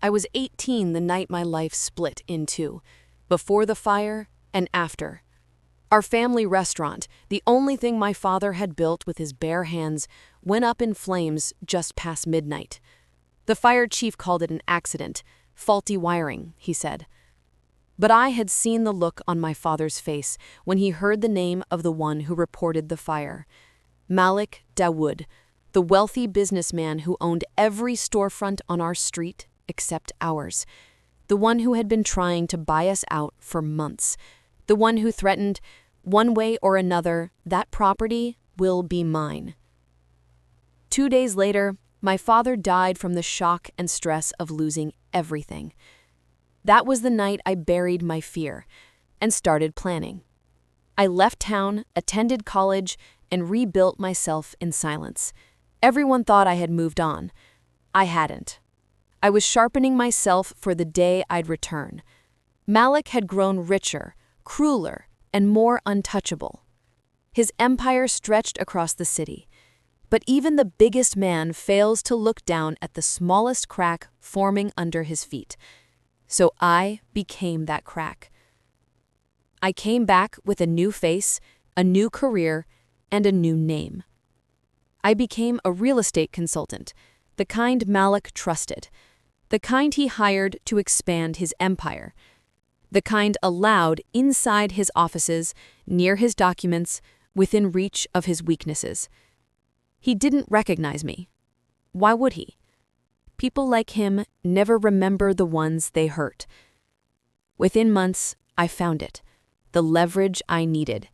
I was 18 the night my life split in two, before the fire and after. Our family restaurant, the only thing my father had built with his bare hands, went up in flames just past midnight. The fire chief called it an accident, faulty wiring, he said. But I had seen the look on my father's face when he heard the name of the one who reported the fire. Malik Dawood, the wealthy businessman who owned every storefront on our street except ours. The one who had been trying to buy us out for months. The one who threatened, one way or another, that property will be mine. 2 days later, my father died from the shock and stress of losing everything. That was the night I buried my fear and started planning. I left town, attended college, and rebuilt myself in silence. Everyone thought I had moved on. I hadn't. I was sharpening myself for the day I'd return. Malik had grown richer, crueler, and more untouchable. His empire stretched across the city. But even the biggest man fails to look down at the smallest crack forming under his feet. So I became that crack. I came back with a new face, a new career, and a new name. I became a real estate consultant, the kind Malik trusted, the kind he hired to expand his empire, the kind allowed inside his offices, near his documents, within reach of his weaknesses. He didn't recognize me. Why would he? People like him never remember the ones they hurt. Within months, I found it, the leverage I needed.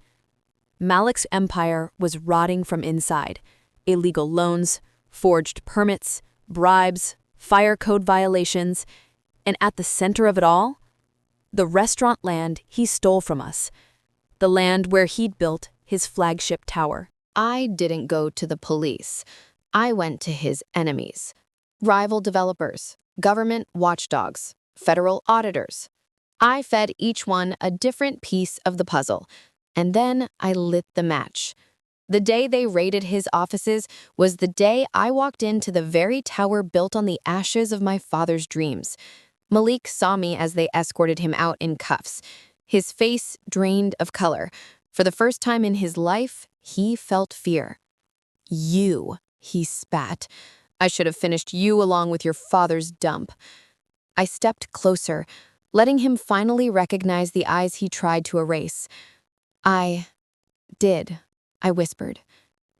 Malik's empire was rotting from inside. Illegal loans, forged permits, bribes, fire code violations, and at the center of it all, the restaurant land he stole from us, the land where he'd built his flagship tower. I didn't go to the police. I went to his enemies. Rival developers, government watchdogs, federal auditors. I fed each one a different piece of the puzzle, and then I lit the match. The day they raided his offices was the day I walked into the very tower built on the ashes of my father's dreams. Malik saw me as they escorted him out in cuffs, his face drained of color. For the first time in his life, he felt fear. "You," he spat. "I should have finished you along with your father's dump." I stepped closer, letting him finally recognize the eyes he tried to erase. "I did," I whispered.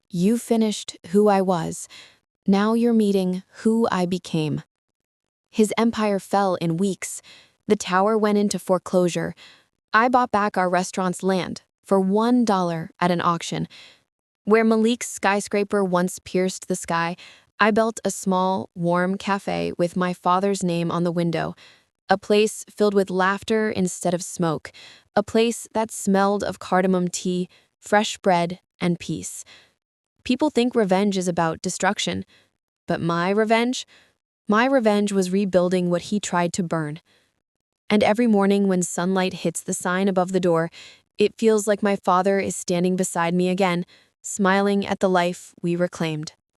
"You finished who I was. Now you're meeting who I became." His empire fell in weeks. The tower went into foreclosure. I bought back our restaurant's land for $1 at an auction. Where Malik's skyscraper once pierced the sky, I built a small, warm cafe with my father's name on the window, a place filled with laughter instead of smoke, a place that smelled of cardamom tea, fresh bread, and peace. People think revenge is about destruction, but my revenge was rebuilding what he tried to burn. And every morning when sunlight hits the sign above the door, it feels like my father is standing beside me again, smiling at the life we reclaimed.